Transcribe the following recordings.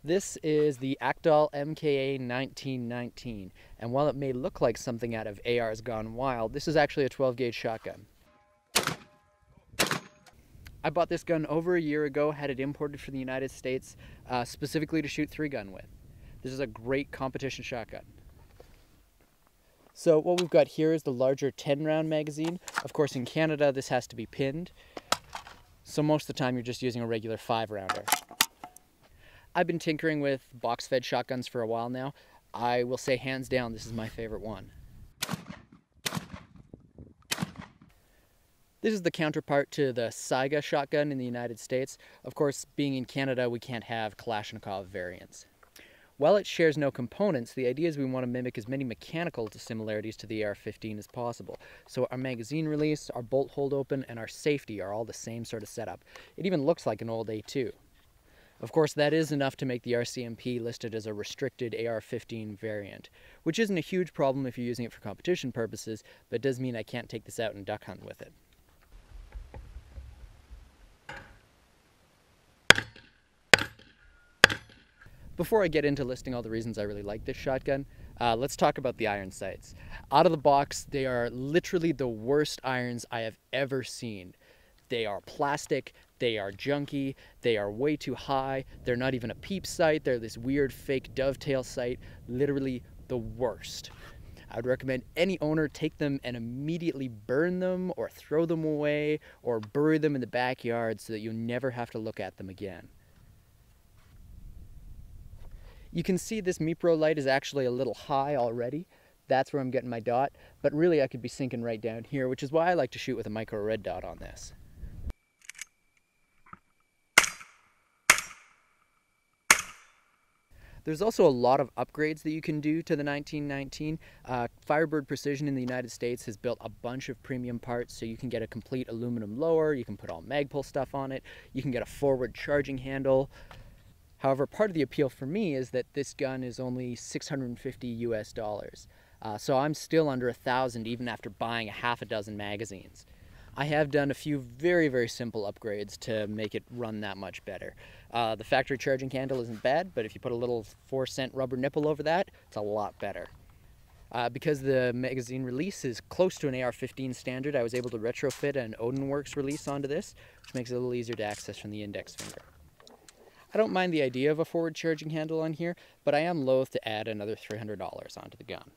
This is the Akdal Mka 1919, and while it may look like something out of AR's Gone Wild, this is actually a 12-gauge shotgun. I bought this gun over a year ago, had it imported from the United States, specifically to shoot 3-gun with. This is a great competition shotgun. So what we've got here is the larger 10-round magazine. Of course, in Canada, this has to be pinned. So most of the time, you're just using a regular 5-rounder. I've been tinkering with box-fed shotguns for a while now. I will say hands down, this is my favorite one. This is the counterpart to the Saiga shotgun in the United States. Of course, being in Canada, we can't have Kalashnikov variants. While it shares no components, the idea is we want to mimic as many mechanical similarities to the AR-15 as possible. So our magazine release, our bolt hold open, and our safety are all the same sort of setup. It even looks like an old A2. Of course, that is enough to make the RCMP listed as a restricted AR-15 variant, which isn't a huge problem if you're using it for competition purposes, but it does mean I can't take this out and duck hunt with it. Before I get into listing all the reasons I really like this shotgun, let's talk about the iron sights. Out of the box, they are literally the worst irons I have ever seen. They are plastic, they are junky, they are way too high, they're not even a peep sight, they're this weird fake dovetail sight, literally the worst. I would recommend any owner take them and immediately burn them or throw them away or bury them in the backyard so that you'll never have to look at them again. You can see this MiPro light is actually a little high already. That's where I'm getting my dot, but really I could be sinking right down here, which is why I like to shoot with a micro red dot on this. There's also a lot of upgrades that you can do to the 1919. Firebird Precision in the United States has built a bunch of premium parts, so you can get a complete aluminum lower, you can put all Magpul stuff on it, you can get a forward charging handle. However, part of the appeal for me is that this gun is only $650 US. So I'm still under $1,000 even after buying a half a dozen magazines. I have done a few very, very simple upgrades to make it run that much better. The factory charging handle isn't bad, but if you put a little 4-cent rubber nipple over that, it's a lot better. Because the magazine release is close to an AR-15 standard, I was able to retrofit an Odinworks release onto this, which makes it a little easier to access from the index finger. I don't mind the idea of a forward charging handle on here, but I am loath to add another $300 onto the gun.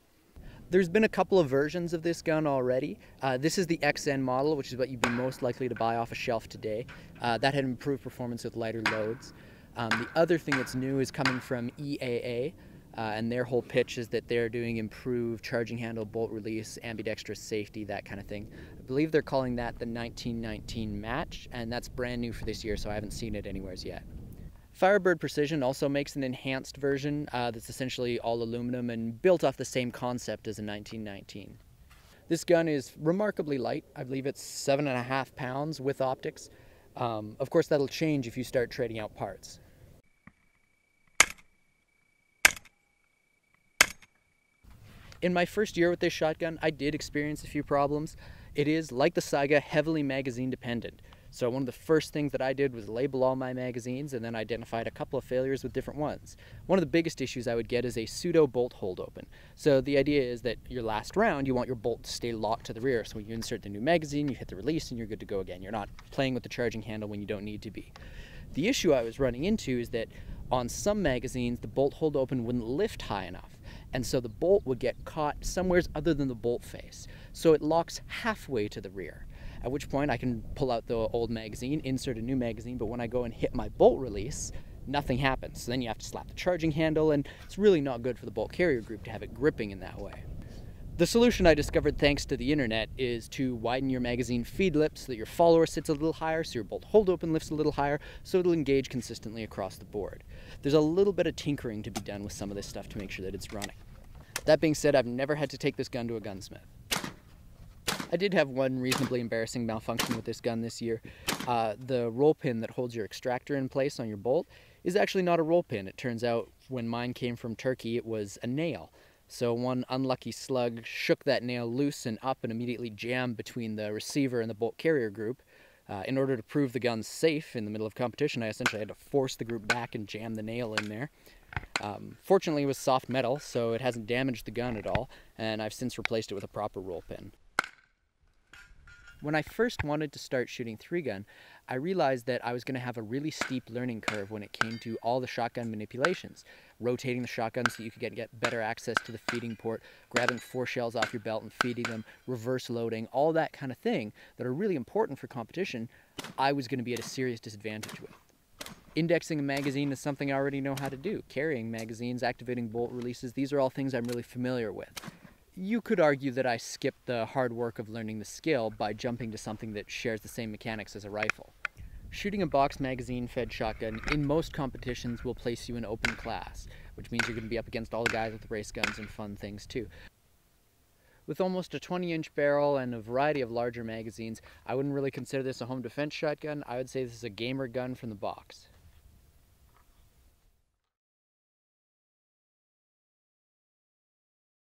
There's been a couple of versions of this gun already. This is the XN model, which is what you'd be most likely to buy off a shelf today. That had improved performance with lighter loads. The other thing that's new is coming from EAA, and their whole pitch is that they're doing improved charging handle, bolt release, ambidextrous safety, that kind of thing. I believe they're calling that the 1919 Match, and that's brand new for this year, so I haven't seen it anywhere yet. Firebird Precision also makes an enhanced version that's essentially all aluminum and built off the same concept as a 1919. This gun is remarkably light. I believe it's 7.5 pounds with optics. Of course, that'll change if you start trading out parts. In my first year with this shotgun, I did experience a few problems. It is, like the Saiga, heavily magazine dependent. So one of the first things that I did was label all my magazines and then identified a couple of failures with different ones. One of the biggest issues I would get is a pseudo bolt hold open. So the idea is that your last round, you want your bolt to stay locked to the rear. So when you insert the new magazine, you hit the release and you're good to go again. You're not playing with the charging handle when you don't need to be. The issue I was running into is that on some magazines, the bolt hold open wouldn't lift high enough. And so the bolt would get caught somewhere other than the bolt face. So it locks halfway to the rear. At which point I can pull out the old magazine, insert a new magazine, but when I go and hit my bolt release, nothing happens. So then you have to slap the charging handle, and it's really not good for the bolt carrier group to have it gripping in that way. The solution I discovered thanks to the internet is to widen your magazine feed lip so that your follower sits a little higher, so your bolt hold open lifts a little higher, so it'll engage consistently across the board. There's a little bit of tinkering to be done with some of this stuff to make sure that it's running. That being said, I've never had to take this gun to a gunsmith. I did have one reasonably embarrassing malfunction with this gun this year. The roll pin that holds your extractor in place on your bolt is actually not a roll pin. It turns out when mine came from Turkey, it was a nail. So one unlucky slug shook that nail loose and up and immediately jammed between the receiver and the bolt carrier group, In order to prove the gun's safe in the middle of competition, I essentially had to force the group back and jam the nail in there. Fortunately, it was soft metal, so it hasn't damaged the gun at all, and I've since replaced it with a proper roll pin. When I first wanted to start shooting 3-gun, I realized that I was going to have a really steep learning curve when it came to all the shotgun manipulations. Rotating the shotgun so you could get better access to the feeding port, grabbing 4 shells off your belt and feeding them, reverse loading, all that kind of thing that are really important for competition, I was going to be at a serious disadvantage with. Indexing a magazine is something I already know how to do. Carrying magazines, activating bolt releases, these are all things I'm really familiar with. You could argue that I skipped the hard work of learning the skill by jumping to something that shares the same mechanics as a rifle. Shooting a box magazine-fed shotgun in most competitions will place you in open class, which means you're going to be up against all the guys with race guns and fun things too. With almost a 20-inch barrel and a variety of larger magazines, I wouldn't really consider this a home defense shotgun. I would say this is a gamer gun from the box.